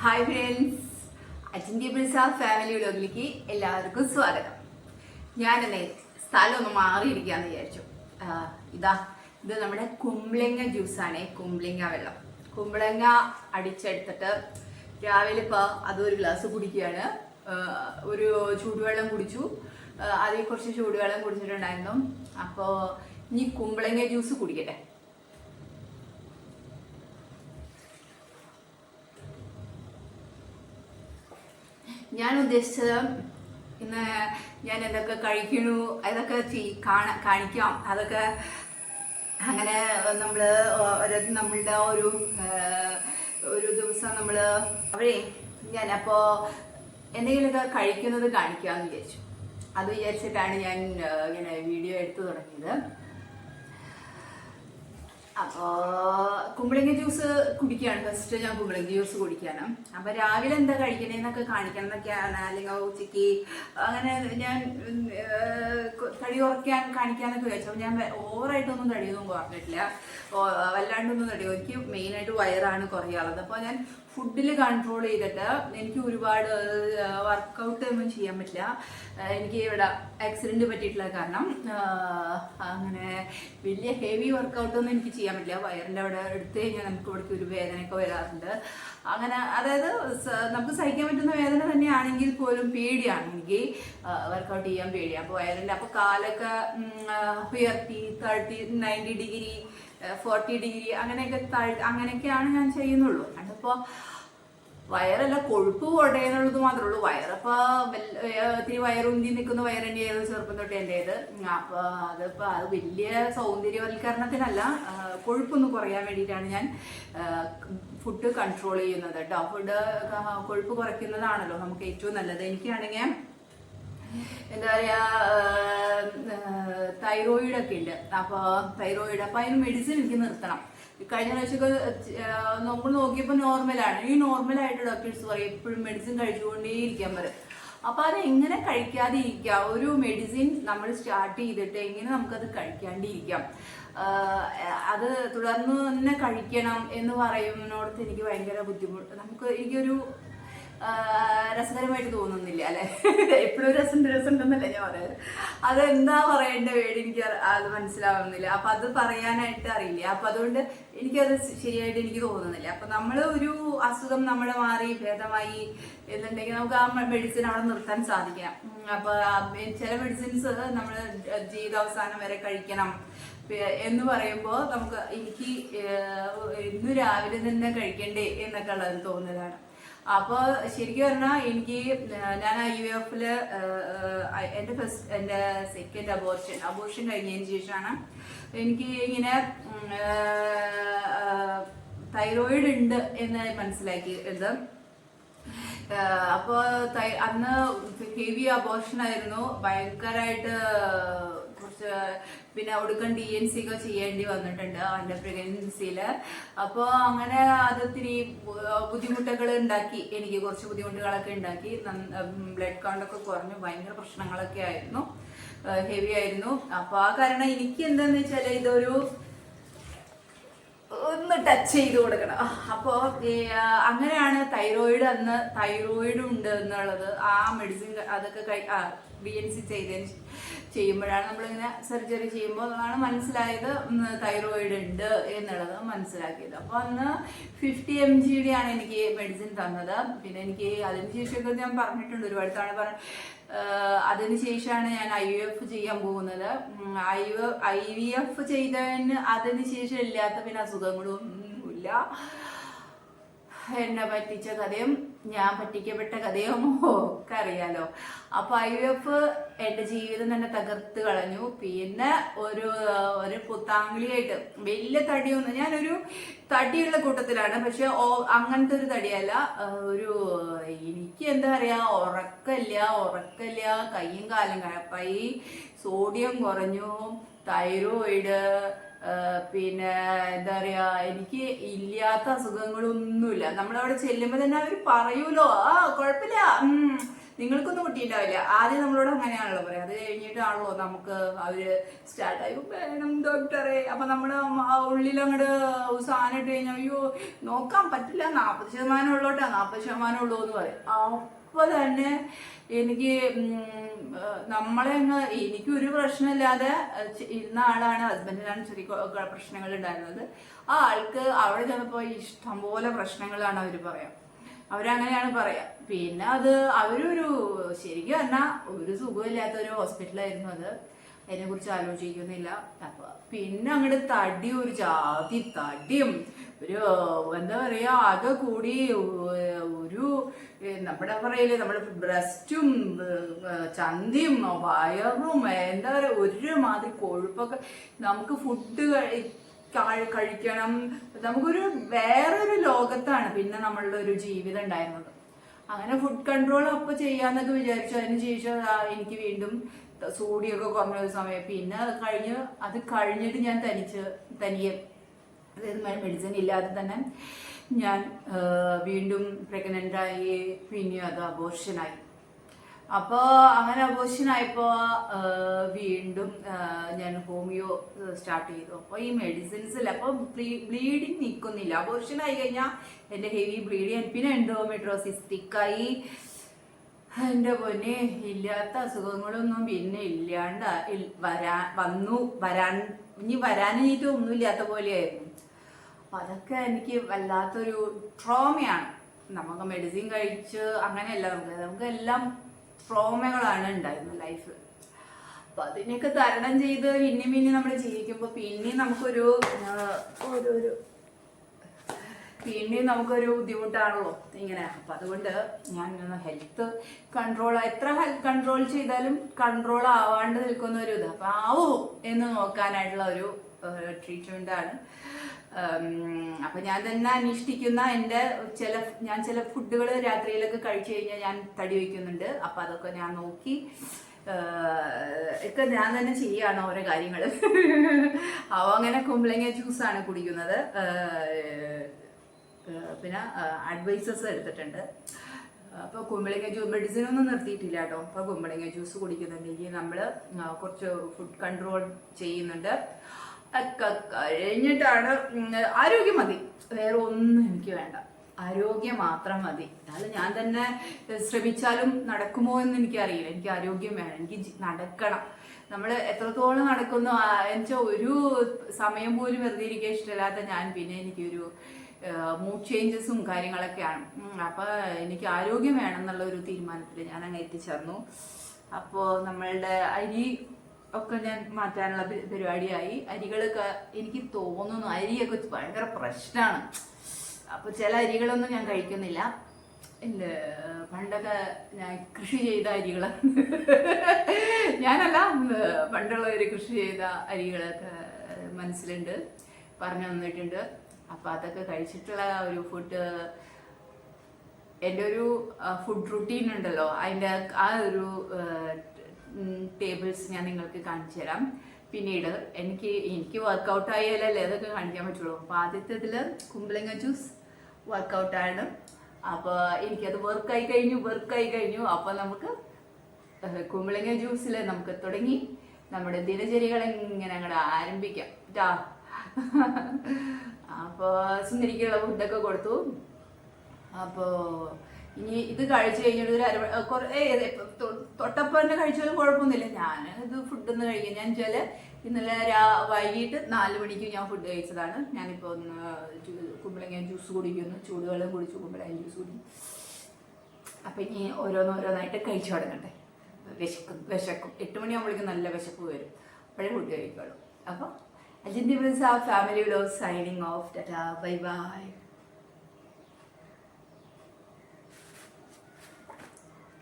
Hi friends, അച്ഛൻ്റെ ബ്രിസ family വ്ലോഗിലേക്ക് എല്ലാവർക്കും സ്വാഗതം. ഞാനെന്നേ സ്ഥലം ഒന്ന് മാറിയിരിക്കാന്ന് വിചാരിച്ചു. ഇത് നമ്മുടെ കുമ്പളങ്ങ ജ്യൂസാണ്. കുമ്പളങ്ങ വെള്ളം, കുമ്പളങ്ങ അടിച്ചെടുത്തിട്ട് രാവിലെ ഇപ്പോൾ അതൊരു ഗ്ലാസ് കുടിക്കുകയാണ്. ഒരു ചൂടുവെള്ളം കുടിച്ചു, അതിൽ കുറച്ച് ചൂടുവെള്ളം കുടിച്ചിട്ടുണ്ടായിരുന്നു. അപ്പോൾ ഇനി കുമ്പളങ്ങ ജ്യൂസ് കുടിക്കട്ടെ. ഞാൻ ഉദ്ദേശിച്ചത് ഇന്ന് ഞാൻ എന്തൊക്കെ കഴിക്കണു അതൊക്കെ കാണിക്കാം. അതൊക്കെ അങ്ങനെ നമ്മളുടെ ഒരു ദിവസം നമ്മൾ ഞാനപ്പോൾ എന്തെങ്കിലുമൊക്കെ കഴിക്കുന്നത് കാണിക്കാമെന്ന് വിചാരിച്ചു. അത് വിചാരിച്ചിട്ടാണ് ഞാൻ ഇങ്ങനെ വീഡിയോ എടുത്തു തുടങ്ങിയത്. അപ്പോൾ കുമ്പളങ്ങ ജ്യൂസ് കുടിക്കുകയാണ് ഫസ്റ്റ്. ഞാൻ കുമ്പളങ്ങ ജ്യൂസ് കുടിക്കുകയാണ്. അപ്പോൾ രാവിലെ എന്താ കഴിക്കണേന്നൊക്കെ കാണിക്കണം എന്നൊക്കെയാണ്, അല്ലെങ്കിൽ ഉച്ചയ്ക്ക് അങ്ങനെ ഞാൻ തടി കുറയ്ക്കാൻ കാണിക്കാന്നൊക്കെ വെച്ചു. അപ്പോൾ ഞാൻ ഓവറായിട്ടൊന്നും തടിയൊന്നും കുറഞ്ഞിട്ടില്ല, വല്ലാണ്ടൊന്നും തടി. എനിക്ക് മെയിനായിട്ട് വയറാണ് കുറയാനുള്ളത്. അപ്പോൾ ഞാൻ ഫുഡിൽ കൺട്രോൾ ചെയ്തിട്ട് എനിക്ക് ഒരുപാട് വർക്കൗട്ട് ഒന്നും ചെയ്യാൻ പറ്റില്ല. എനിക്ക് ഇവിടെ ആക്സിഡൻറ്റ് പറ്റിയിട്ടുള്ള കാരണം അങ്ങനെ വലിയ ഹെവി വർക്കൗട്ടൊന്നും എനിക്ക് ചെയ്യാൻ പറ്റില്ല. വയറിൻ്റെ അവിടെ എടുത്തു കഴിഞ്ഞാൽ നമുക്ക് ഇവിടേക്ക് ഒരു വേദനയൊക്കെ വരാറുണ്ട്. അങ്ങനെ അതായത് നമുക്ക് സഹിക്കാൻ പറ്റുന്ന വേദന തന്നെയാണെങ്കിൽ പോലും പേടിയാണ് എനിക്ക്, വർക്കൗട്ട് ചെയ്യാൻ പേടിയാണ്. അപ്പോൾ വയറിൻ്റെ അപ്പോൾ കാലൊക്കെ ഉയർത്തി 90 ഡിഗ്രി 40 ഡിഗ്രി അങ്ങനെയൊക്കെയാണ് ഞാൻ ചെയ്യുന്നുള്ളൂ. അതിപ്പോൾ വയറല്ല, കൊഴുപ്പ് കൊടയെന്നുള്ളത് മാത്രമേ ഉള്ളൂ. വയറപ്പോൾ ഇത്തിരി വയറുന്തി നിൽക്കുന്ന വയർ തന്നെയായിരുന്നു ചെറുപ്പം തൊട്ട് എൻ്റേത്. അപ്പോൾ അത് വലിയ സൗന്ദര്യവൽക്കരണത്തിനല്ല, കൊഴുപ്പൊന്ന് കുറയാൻ വേണ്ടിയിട്ടാണ് ഞാൻ ഫുഡ് കൺട്രോൾ ചെയ്യുന്നത് കേട്ടോ. കൊഴുപ്പ് കുറയ്ക്കുന്നതാണല്ലോ നമുക്ക് ഏറ്റവും നല്ലത്. എനിക്കാണെങ്കിൽ എന്താ പറയുക, തൈറോയിഡൊക്കെ ഉണ്ട്. അപ്പോൾ അതിന് മെഡിസിൻ എനിക്ക് നിർത്തണം. കഴിഞ്ഞ പ്രാവശ്യമൊക്കെ നമ്മൾ നോക്കിയപ്പോൾ നോർമലാണ്. ഈ നോർമലായിട്ട് ഡോക്ടേഴ്സ് പറയും എപ്പോഴും മെഡിസിൻ കഴിച്ചുകൊണ്ടേയിരിക്കാൻ പറയും. അപ്പോൾ അത് എങ്ങനെ കഴിക്കാതെ ഇരിക്കാം? ഒരു മെഡിസിൻ നമ്മൾ സ്റ്റാർട്ട് ചെയ്തിട്ട് എങ്ങനെ നമുക്കത് കഴിക്കാണ്ടിരിക്കാം? അത് തുടർന്ന് തന്നെ കഴിക്കണം എന്ന് പറയുന്നതിനോടത്ത് എനിക്ക് ഭയങ്കര ബുദ്ധിമുട്ട്. എനിക്കൊരു രസകരമായിട്ട് തോന്നുന്നില്ല അല്ലെ. എപ്പോഴും രസമുണ്ടെന്നല്ല ഞാൻ പറയാറ്. അതെന്താ പറയേണ്ട വേണ്ടി എനിക്ക് അത് മനസ്സിലാവുന്നില്ല. അപ്പൊ അത് പറയാനായിട്ട് അറിയില്ല. അപ്പൊ അതുകൊണ്ട് എനിക്കത് ശരിയായിട്ട് എനിക്ക് തോന്നുന്നില്ല. അപ്പൊ നമ്മൾ ഒരു അസുഖം നമ്മുടെ മാറി ഭേദമായി എന്നുണ്ടെങ്കിൽ നമുക്ക് ആ മെഡിസിൻ അവിടെ നിർത്താൻ സാധിക്കാം. അപ്പൊ ചില മെഡിസിൻസ് നമ്മൾ ജീവിതാവസാനം വരെ കഴിക്കണം എന്ന് പറയുമ്പോൾ എനിക്ക് ഇന്ന് രാവിലെ തന്നെ കഴിക്കണ്ടേ എന്നൊക്കെ ഉള്ളത് തോന്നലാണ്. അപ്പോൾ ശരിക്കും പറഞ്ഞാൽ ഞാൻ IVF എൻ്റെ സെക്കൻഡ് അബോർഷൻ കഴിഞ്ഞതിന് ശേഷമാണ് എനിക്ക് ഇങ്ങനെ തൈറോയിഡ് ഉണ്ട് എന്ന് മനസ്സിലാക്കിയത്. അപ്പോൾ അന്ന് ഹെവി അബോർഷൻ ആയിരുന്നു, ഭയങ്കരമായിട്ട് പിന്നെ ഒടുക്കം DNC ഒക്കെ ചെയ്യേണ്ടി വന്നിട്ടുണ്ട് അവൻ്റെ പ്രഗ്നൻസിയിൽ. അപ്പോൾ അങ്ങനെ അതിരി ബുദ്ധിമുട്ടുകൾ ഉണ്ടാക്കി, എനിക്ക് കുറച്ച് ബുദ്ധിമുട്ടുകളൊക്കെ ഉണ്ടാക്കി. ബ്ലഡ് കൗണ്ടൊക്കെ കുറഞ്ഞു, ഭയങ്കര പ്രശ്നങ്ങളൊക്കെ ആയിരുന്നു, ഹെവി ആയിരുന്നു. അപ്പോൾ ആ കാരണം എനിക്ക് എന്താന്ന് വെച്ചാൽ ഇതൊരു ഒന്ന് ടച്ച് ചെയ്ത് കൊടുക്കണം. അപ്പോൾ അങ്ങനെയാണ് തൈറോയിഡ് ഉണ്ട് എന്നുള്ളത്. ആ മെഡിസിൻ അതൊക്കെ DNC ചെയ്യുമ്പോഴാണ് നമ്മളിങ്ങനെ സർജറി ചെയ്യുമ്പോൾ ആണ് മനസ്സിലായത് തൈറോയിഡ് ഉണ്ട് എന്നുള്ളത് മനസ്സിലാക്കിയത്. അപ്പോൾ അന്ന് 50 mg ആണ് എനിക്ക് മെഡിസിൻ തന്നത്. പിന്നെ എനിക്ക് അതിന് ശേഷമൊക്കെ ഞാൻ പറഞ്ഞിട്ടുണ്ട്, ഒരുപാട് തവണ അതിനുശേഷമാണ് ഞാൻ IVF ചെയ്യാൻ പോകുന്നത്. IVF ചെയ്തതിന് അതിനുശേഷം ഇല്ലാത്ത പിന്നെ അസുഖങ്ങളൊന്നുമില്ല. എന്നെ പറ്റിച്ച കഥയും ഞാൻ പറ്റിക്കപ്പെട്ട കഥയും ഒക്കെ അറിയാലോ. അപ്പൊ IVF എൻ്റെ ജീവിതം തന്നെ തകർത്ത് കളഞ്ഞു. പിന്നെ ഒരു പുത്താങ്കളിയായിട്ട് വലിയ തടിയൊന്നും, ഞാനൊരു തടിയുള്ള കൂട്ടത്തിലാണ്, പക്ഷെ അങ്ങനത്തെ ഒരു തടിയല്ല. എനിക്ക് എന്താ പറയാ, ഉറക്കല്ല, കയ്യും കാലും കഴപ്പായി, സോഡിയം കുറഞ്ഞു, തൈറോയിഡ്, പിന്നെ എന്താ പറയാ, എനിക്ക് ഇല്ലാത്ത അസുഖങ്ങളൊന്നുമില്ല. നമ്മളവിടെ ചെല്ലുമ്പോൾ തന്നെ അവർ പറയൂലോ, കുഴപ്പമില്ല, നിങ്ങൾക്കൊന്നും പൊട്ടിയിട്ടുണ്ടാവില്ല. ആദ്യം നമ്മളോട് അങ്ങനെയാണല്ലോ പറയാം, അത് കഴിഞ്ഞിട്ടാണല്ലോ നമുക്ക് അവര് സ്റ്റാർട്ടായി വേണം ഡോക്ടറെ. അപ്പൊ നമ്മുടെ ഉള്ളിൽ അങ്ങോട്ട് സാധനം ഇട്ട് കഴിഞ്ഞാൽ അയ്യോ നോക്കാൻ പറ്റില്ല, 40% ഉള്ളോട്ടാ, 40% ഉള്ളൂ എന്ന് പറയും. അപ്പൊ തന്നെ എനിക്ക് നമ്മളെ എനിക്കൊരു പ്രശ്നമില്ലാതെ ഇരുന്ന ആളാണ്, ഹസ്ബൻഡിനാണ് ചെറിയ പ്രശ്നങ്ങൾ ഉണ്ടായിരുന്നത്. ആ ആൾക്ക് അവിടെ ചെന്നപ്പോ ഇഷ്ടംപോലെ പ്രശ്നങ്ങളാണ് അവര് പറയാം, അവരങ്ങനെയാണ് പറയാ. പിന്നെ അത് അവരൊരു ശരിക്കും പറഞ്ഞാൽ ഒരു സുഖമില്ലാത്ത ഒരു ഹോസ്പിറ്റലായിരുന്നു അത്. അതിനെ കുറിച്ച് ആലോചിക്കുന്നില്ല. അപ്പൊ പിന്നെ അങ്ങോട്ട് തടി, ഒരു ജാതി തടിയും ഒരു എന്താ പറയാ ആകെ കൂടി ഒരു നമ്മുടെ പറയില്ലേ നമ്മുടെ ബ്രസ്റ്റും ചന്തിയും വയറും എന്താ പറയാ ഒരുമാതിരി കൊഴുപ്പൊക്കെ. നമുക്ക് ഫുഡ് കഴിക്കണം, നമുക്കൊരു വേറൊരു ലോകത്താണ് പിന്നെ നമ്മളുടെ ഒരു ജീവിതം ഉണ്ടായിരുന്നത്. അങ്ങനെ ഫുഡ് കൺട്രോൾ അപ്പൊ ചെയ്യാന്നൊക്കെ വിചാരിച്ചു. അതിന് ശേഷം എനിക്ക് വീണ്ടും സോഡിയൊക്കെ കുറഞ്ഞ ഒരു സമയം. പിന്നെ അത് കഴിഞ്ഞിട്ട് ഞാൻ തനിയെ അതായത് മെഡിസിൻ ഇല്ലാതെ തന്നെ ഞാൻ വീണ്ടും പ്രഗ്നന്റ് ആയി. പിന്നെ അത് അബോർഷനായി. അപ്പോൾ അങ്ങനെ അബോർഷനായപ്പോൾ വീണ്ടും ഞാൻ ഹോമിയോ സ്റ്റാർട്ട് ചെയ്തു. അപ്പോൾ ഈ മെഡിസിൻസിൽ അപ്പോൾ ബ്ലീഡിങ് നിൽക്കുന്നില്ല. അബോർഷൻ ആയി കഴിഞ്ഞാൽ എൻ്റെ ഹെവി ബ്ലീഡിങ്, പിന്നെ എൻഡോമെട്രോസിസ് തിക്കായി. എൻ്റെ പൊന്നെ, ഇല്ലാത്ത അസുഖങ്ങളൊന്നും പിന്നെ ഇല്ലാണ്ട് ഇനി വരാനിട്ട് ഒന്നും ഇല്ലാത്ത പോലെയായിരുന്നു. അപ്പൊ അതൊക്കെ എനിക്ക് വല്ലാത്തൊരു ട്രോമയാണ്. നമുക്ക് മെഡിസിൻ കഴിച്ച് അങ്ങനെയല്ല, നമുക്ക് എല്ലാം ട്രോമകളാണ് ഉണ്ടായിരുന്നത് ലൈഫ്. അപ്പൊ അതിനെയൊക്കെ തരണം ചെയ്ത് പിന്നെ നമ്മൾ ജീവിക്കുമ്പോൾ പിന്നെയും നമുക്കൊരു ബുദ്ധിമുട്ടാണല്ലോ ഇങ്ങനെ. അപ്പൊ അതുകൊണ്ട് ഞാൻ ഹെൽത്ത് എത്ര ഹെൽത്ത് കൺട്രോൾ ചെയ്താലും കൺട്രോൾ ആവാണ്ട് നിൽക്കുന്ന ഒരു ഇത് അപ്പൊ ആവോ എന്ന് നോക്കാനായിട്ടുള്ള ഒരു ട്രീറ്റ്മെന്റ് ആണ്. അപ്പൊ ഞാൻ തന്നെ അനുഷ്ഠിക്കുന്ന ഞാൻ ചില ഫുഡുകൾ രാത്രിയിലൊക്കെ കഴിച്ചു കഴിഞ്ഞാൽ ഞാൻ തടി വയ്ക്കുന്നുണ്ട്. അപ്പൊ അതൊക്കെ ഞാൻ നോക്കി ഒക്കെ ഞാൻ തന്നെ ചെയ്യാണ് ഓരോ കാര്യങ്ങൾ. അങ്ങനെ കുമ്പളങ്ങ ജ്യൂസാണ് കുടിക്കുന്നത്. പിന്നെ അഡ്വൈസസ് എടുത്തിട്ടുണ്ട്. അപ്പോൾ കുമ്പളങ്ങ ജ്യൂസ് മെഡിസിനൊന്നും നിർത്തിയിട്ടില്ല കേട്ടോ. അപ്പോൾ കുമ്പളങ്ങ ജ്യൂസ് കുടിക്കുന്നുണ്ടെങ്കിൽ നമ്മൾ കുറച്ച് ഫുഡ് കൺട്രോൾ ചെയ്യുന്നുണ്ട്. ഒക്കെ കഴിഞ്ഞിട്ടാണ് ആരോഗ്യം മതി, വേറെ ഒന്നും എനിക്ക് വേണ്ട, ആരോഗ്യം മാത്രം മതി. അത് ഞാൻ തന്നെ ശ്രമിച്ചാലും നടക്കുമോ എന്ന് എനിക്കറിയില്ല. എനിക്ക് ആരോഗ്യം വേണം, എനിക്ക് നടക്കണം. നമ്മൾ എത്രത്തോളം നടക്കുന്നു എന്നുവെച്ചാൽ ഒരു സമയം പോലും വെറുതെ ഇരിക്കാൻ ഇഷ്ടമില്ലാത്ത ഞാൻ പിന്നെ എനിക്കൊരു മൂഡ് ചേഞ്ചസും കാര്യങ്ങളൊക്കെയാണ്. അപ്പൊ എനിക്ക് ആരോഗ്യം വേണം എന്നുള്ള ഒരു തീരുമാനത്തിൽ ഞാൻ അങ്ങ് എത്തിച്ചേർന്നു. അപ്പോൾ നമ്മളുടെ അരി ഒക്കെ ഞാൻ മാറ്റാനുള്ള പരിപാടിയായി. അരികളൊക്കെ എനിക്ക് തോന്നുന്നു അരിയൊക്കെ ഭയങ്കര പ്രശ്നമാണ്. അപ്പൊ ചില അരികളൊന്നും ഞാൻ കഴിക്കുന്നില്ല. പണ്ടൊക്കെ ഞാൻ കൃഷി ചെയ്ത അരികളാണ്. ഞാനല്ല, പണ്ടുള്ളവര് കൃഷി ചെയ്ത അരികളൊക്കെ മനസ്സിലുണ്ട്, പറഞ്ഞു തന്നിട്ടുണ്ട്. അപ്പൊ അതൊക്കെ കഴിച്ചിട്ടുള്ള ഒരു ഫുഡ്, എൻ്റെ ഒരു ഫുഡ് റുട്ടീൻ ഉണ്ടല്ലോ, അതിൻ്റെ ആ ഒരു ടേബിൾസ് ഞാൻ നിങ്ങൾക്ക് കാണിച്ചു തരാം പിന്നീട്. എനിക്ക് വർക്കൗട്ട് ആയാലല്ലേ അതൊക്കെ കാണിക്കാൻ പറ്റുള്ളൂ. അപ്പൊ ആദ്യത്തേതില് കുമ്പളങ്ങ ജ്യൂസ് വർക്കൗട്ടാണ്. അപ്പോൾ എനിക്കത് വർക്കായി കഴിഞ്ഞു. അപ്പോൾ നമുക്ക് കുമ്പളങ്ങ ജ്യൂസിൽ നമുക്ക് തുടങ്ങി നമ്മുടെ ദിനചര്യകൾ ഇങ്ങനെ അങ്ങോട്ട് ആരംഭിക്കാം. അപ്പോൾ സുന്ദരിക്കുള്ള ഫുഡൊക്കെ കൊടുത്തു. അപ്പോൾ ഇനി ഇത് കഴിച്ചു കഴിഞ്ഞിട്ട് തൊട്ടപ്പം തന്നെ കഴിച്ചാലും കുഴപ്പമൊന്നുമില്ല. ഞാൻ ഇത് ഫുഡൊന്നും കഴിക്കാം. ഞാൻ വെച്ചാൽ ഇന്നലെ വൈകിട്ട് 4 മണിക്ക് ഞാൻ ഫുഡ് കഴിച്ചതാണ്. ഞാനിപ്പോൾ കുമ്പളങ്ങ ജ്യൂസ് കുടിക്കുന്നു, ചൂടുവെള്ളം കുടിച്ചു, കുമ്പളങ്ങ ജ്യൂസ് കുടിക്കും. അപ്പം ഇനി ഓരോന്നായിട്ട് കഴിച്ചു തുടങ്ങട്ടെ. വിശക്കും 8 മണിയാകുമ്പോഴേക്കും നല്ല വിശപ്പ് വരും, അപ്പോഴേ ഫുഡ് കഴിക്കുള്ളൂ. അപ്പോൾ അജിൻ്റെ family vlog signing off. Tata, bye by.